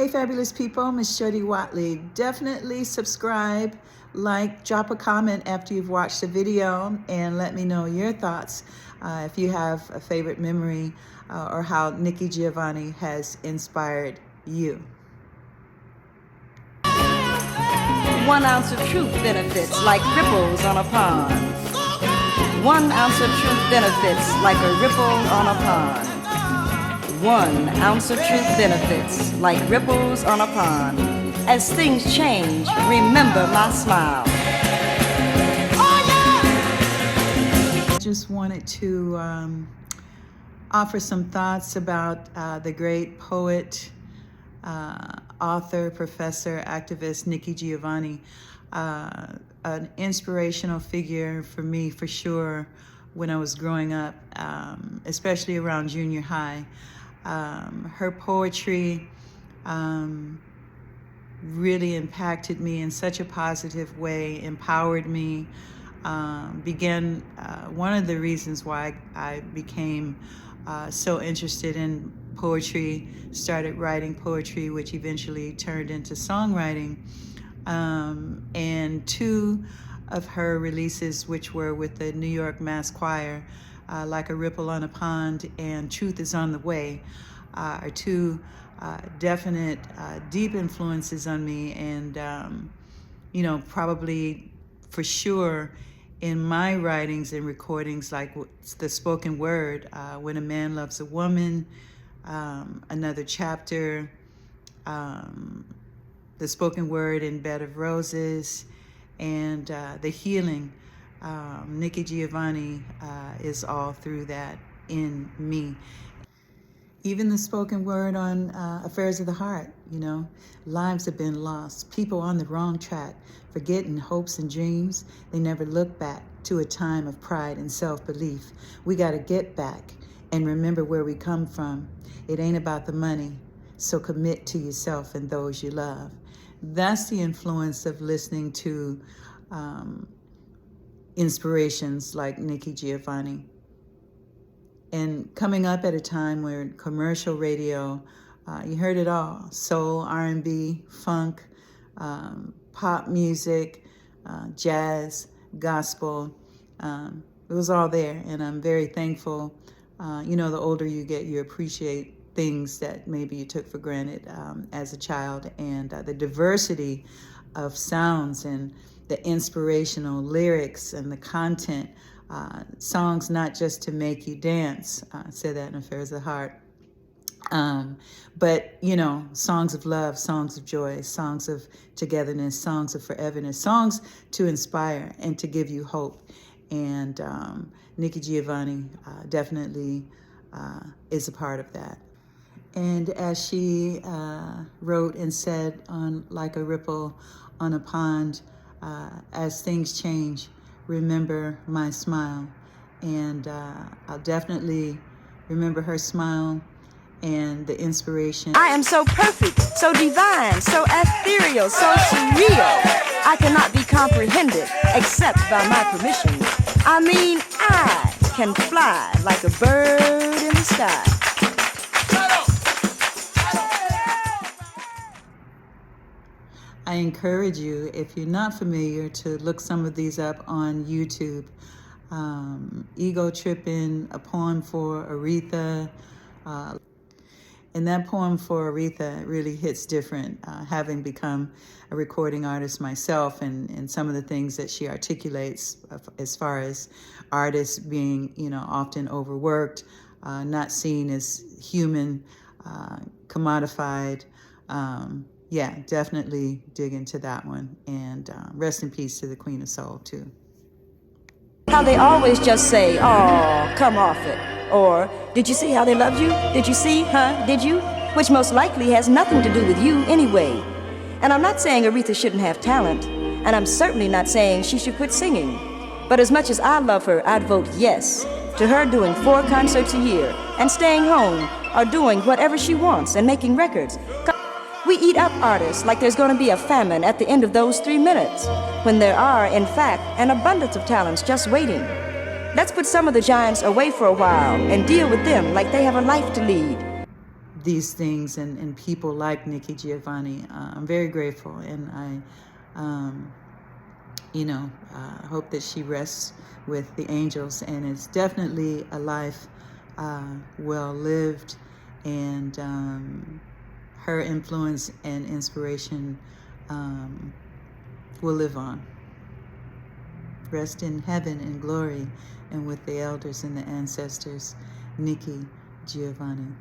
Hey fabulous people, Miss Jody Watley. Definitely subscribe, like, drop a comment after you've watched the video and let me know your thoughts. If you have a favorite memory or how Nikki Giovanni has inspired you. 1 ounce of truth benefits like ripples on a pond. 1 ounce of truth benefits like a ripple on a pond. 1 ounce of truth benefits like ripples on a pond. As things change, remember my smile. I just wanted to offer some thoughts about the great poet, author, professor, activist Nikki Giovanni. An inspirational figure for me, for sure, when I was growing up, especially around junior high. Her poetry really impacted me in such a positive way, empowered me, began one of the reasons why I became so interested in poetry, started writing poetry, which eventually turned into songwriting. And 2 of her releases, which were with the New York Mass Choir, Like a Ripple on a Pond and Truth is on the Way, are 2 definite deep influences on me, and you know, probably for sure in my writings and recordings, like the spoken word, When a Man Loves a Woman, Another Chapter, the spoken word in Bed of Roses, and the healing. Nikki Giovanni is all through that in me. Even the spoken word on Affairs of the Heart, you know, lives have been lost, people on the wrong track, forgetting hopes and dreams. They never look back to a time of pride and self-belief. We got to get back and remember where we come from. It ain't about the money, so commit to yourself and those you love. That's the influence of listening to inspirations like Nikki Giovanni. And coming up at a time where commercial radio, you heard it all: soul, R&B, funk, pop music, jazz, gospel. It was all there, and I'm very thankful. You know, the older you get, you appreciate things that maybe you took for granted as a child, and the diversity of sounds and the inspirational lyrics and the content. Songs not just to make you dance, I said that in Affairs of the Heart, but, you know, songs of love, songs of joy, songs of togetherness, songs of foreverness, songs to inspire and to give you hope. And Nikki Giovanni definitely is a part of that. And as she wrote and said on Like a Ripple on a Pond, as things change, remember my smile. And I'll definitely remember her smile and the inspiration. I am so perfect, so divine, so ethereal, so surreal. I cannot be comprehended except by my permission. I mean, I can fly like a bird in the sky. I encourage you, if you're not familiar, to look some of these up on YouTube. Ego Trippin', a poem for Aretha. And that poem for Aretha really hits different, having become a recording artist myself, and some of the things that she articulates as far as artists being, you know, often overworked, not seen as human, commodified. Yeah, definitely dig into that one. And rest in peace to the Queen of Soul, too. How they always just say, "Oh, come off it." Or, "Did you see how they loved you? Did you see, huh? Did you?" Which most likely has nothing to do with you anyway. And I'm not saying Aretha shouldn't have talent. And I'm certainly not saying she should quit singing. But as much as I love her, I'd vote yes to her doing 4 concerts a year and staying home or doing whatever she wants and making records. We eat up artists like there's going to be a famine at the end of those 3 minutes, when there are, in fact, an abundance of talents just waiting. Let's put some of the giants away for a while and deal with them like they have a life to lead. these things and people like Nikki Giovanni. I'm very grateful, and I hope that she rests with the angels, and it's definitely a life well lived, and her influence and inspiration will live on. Rest in heaven in glory and with the elders and the ancestors, Nikki Giovanni.